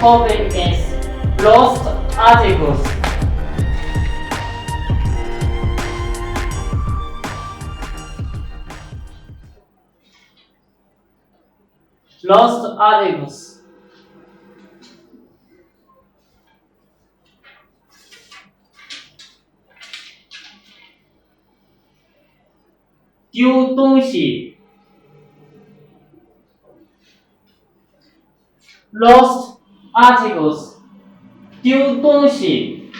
topic is lost articles. Lost articles.丢东西 ，lost articles， 丢东西。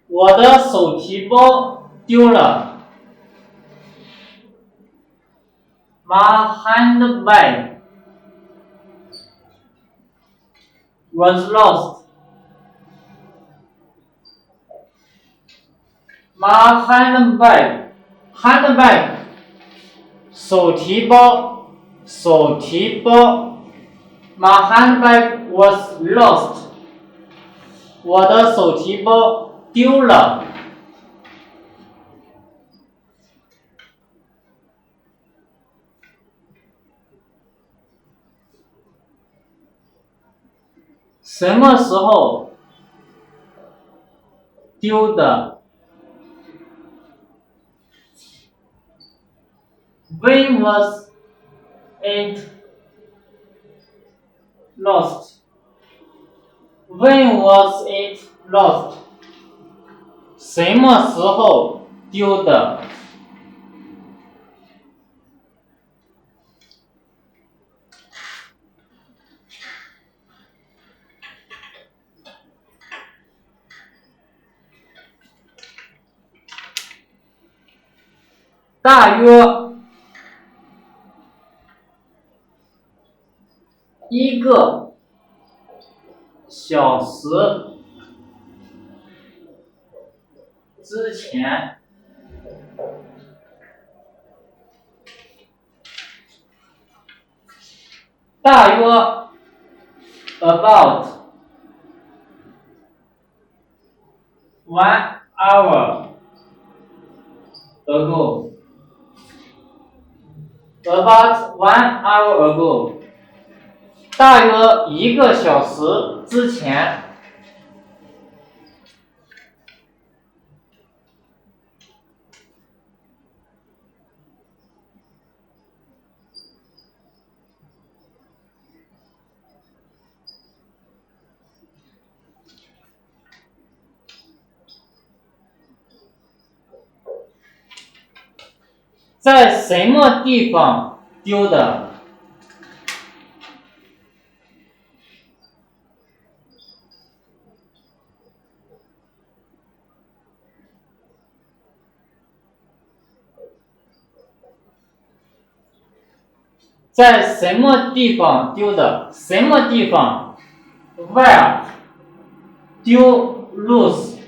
我的手提包丢了。My handbag was lost. My handbag 手提包 My handbag was lost. 我的手提包丢了。什么时候丢的 ？When was it lost? When was it lost? 什么时候丢的？大约1个小时之前，大约 about 1 hour ago. About 1 hour ago. 大约1个小时之前。在什么地方丢的？在什么地方丢的？什么地方 ？Where 丢 lose?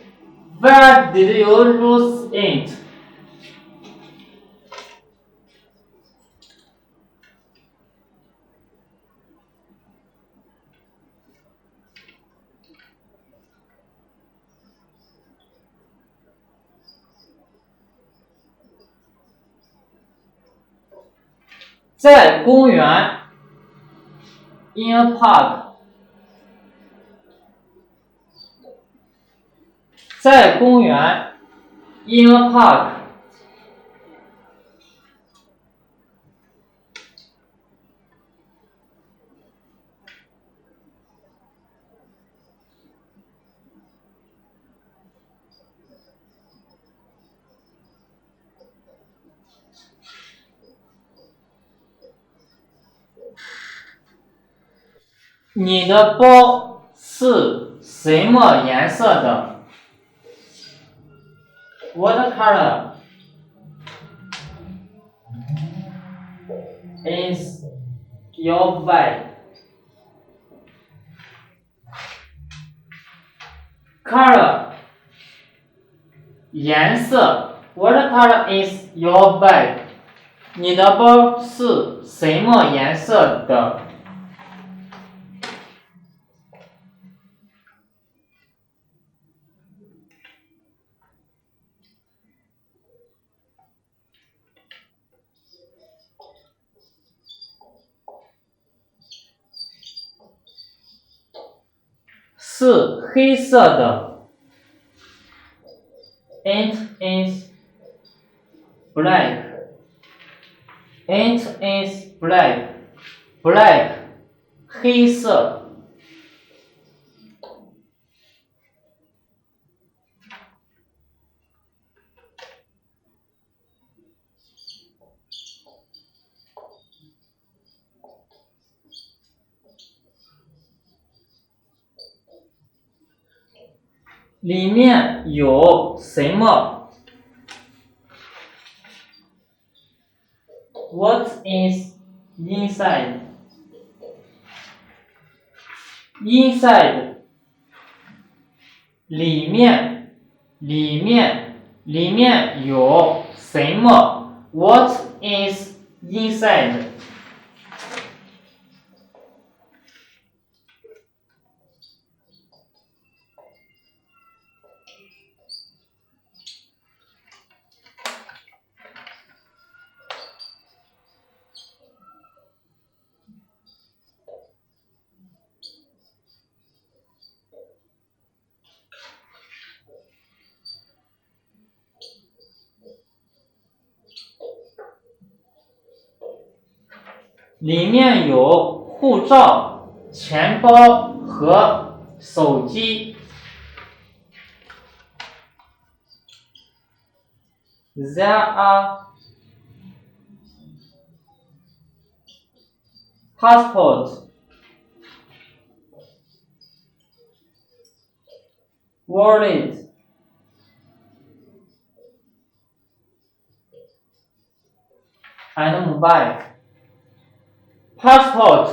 Where did you lose it? 在公园 in a park. 在公园 in a park. 你的包是什么颜色的 ？What color is your bag? Color 颜色 What color is your bag? 你的包是什么颜色的？是黑色的。It is black. It is black. Black. 黑色。里面有什么 ？What is inside? Inside 里面有什么 ？What is inside? 里面有护照、钱包和手机。There are passport, wallet, and mobile. Passport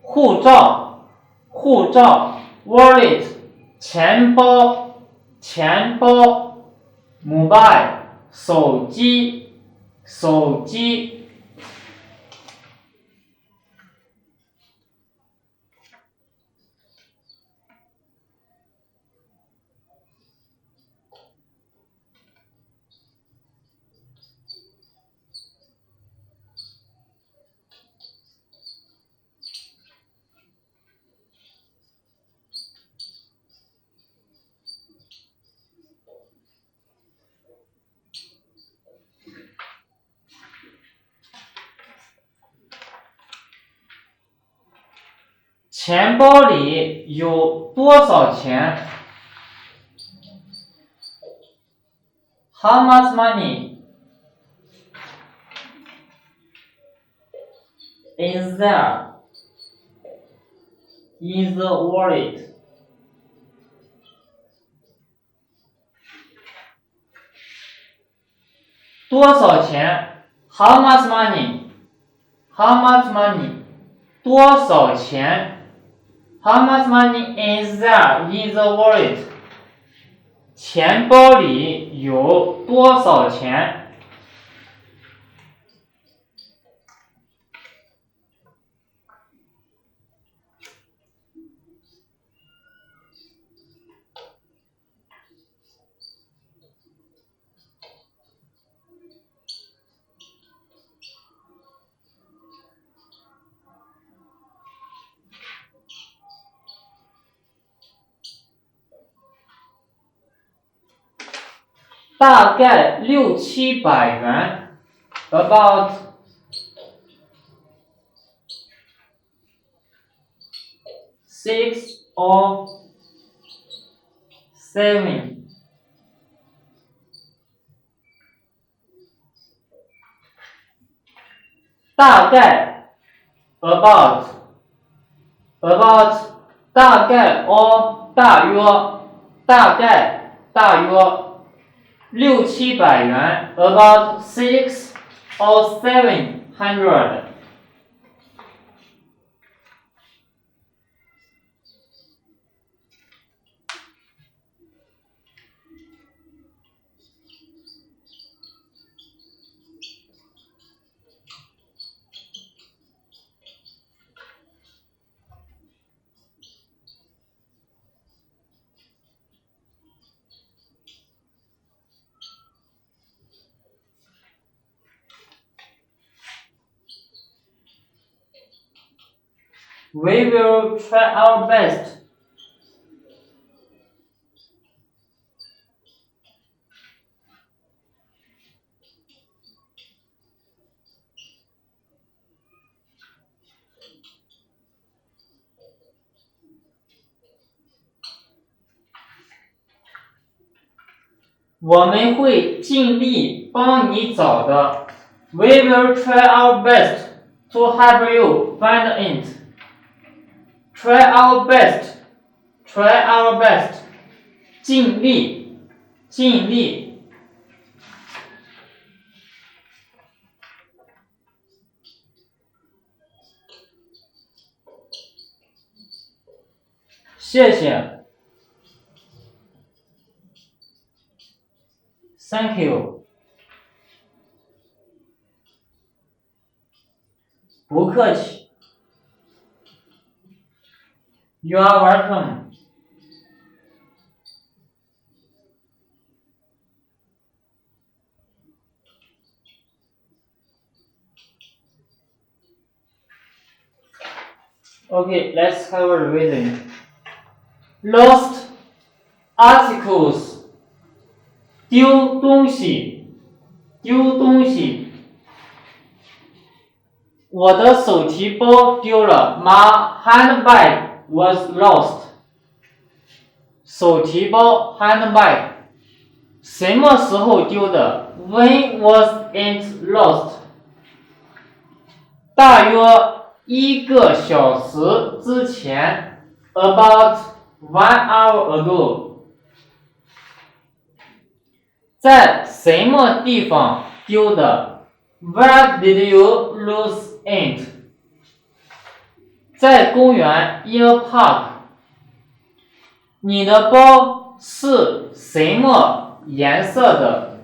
护照 wallet 钱包 mobile 手机。钱包里有多少钱 ？How much money is there in the wallet? 多少钱 ？How much money? How much money? 多少钱 ？How much money is there in the wallet? 钱包里有多少钱？大概600-700元 ，about 6 or 7。大概 about 大概 or 大约600-700元 about 6 or 700。We will try our best.我们会尽力帮你找的。We will try our best to help you find it. Try our best. Try our best. 尽力，尽力。谢谢。Thank you. 不客气。You are welcome. Okay, let's have a revision. Lost articles. 丢东西，丢东西。我的手提包丢了。My handbag was lost. 手提包 handbag。什么时候丢的 ？When was it lost? 大约1个小时之前。About 1 hour ago. 在什么地方丢的 ？Where did you lose it? 在公园 in a park. 你的包是什么颜色的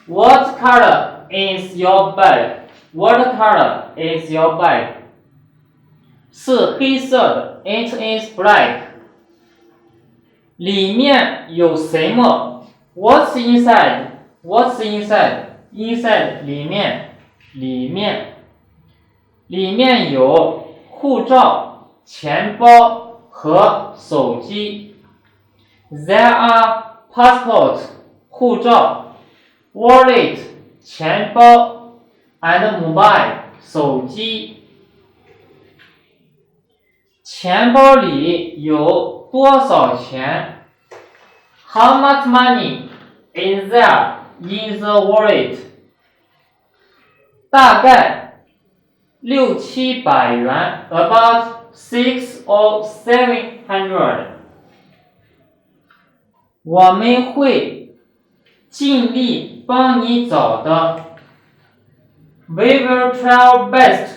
？What color is your bag? What color is your bag? 是黑色的 It is black. 里面有什么？What's inside? What's inside? Inside 里面，里面，里面有护照、钱包和手机。There are passport 护照、wallet 钱包 and mobile 手机。钱包里有多少钱？How much money is there in the wallet? 大概600-700元 about 600 or 700. 我们会尽力帮你找的。We will try our best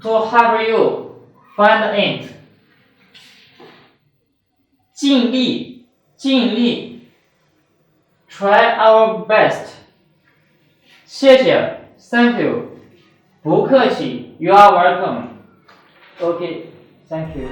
to help you find it. 尽力，尽力。Try our best. 谢谢 Thank you. 不客气 You are welcome. Okay, thank you.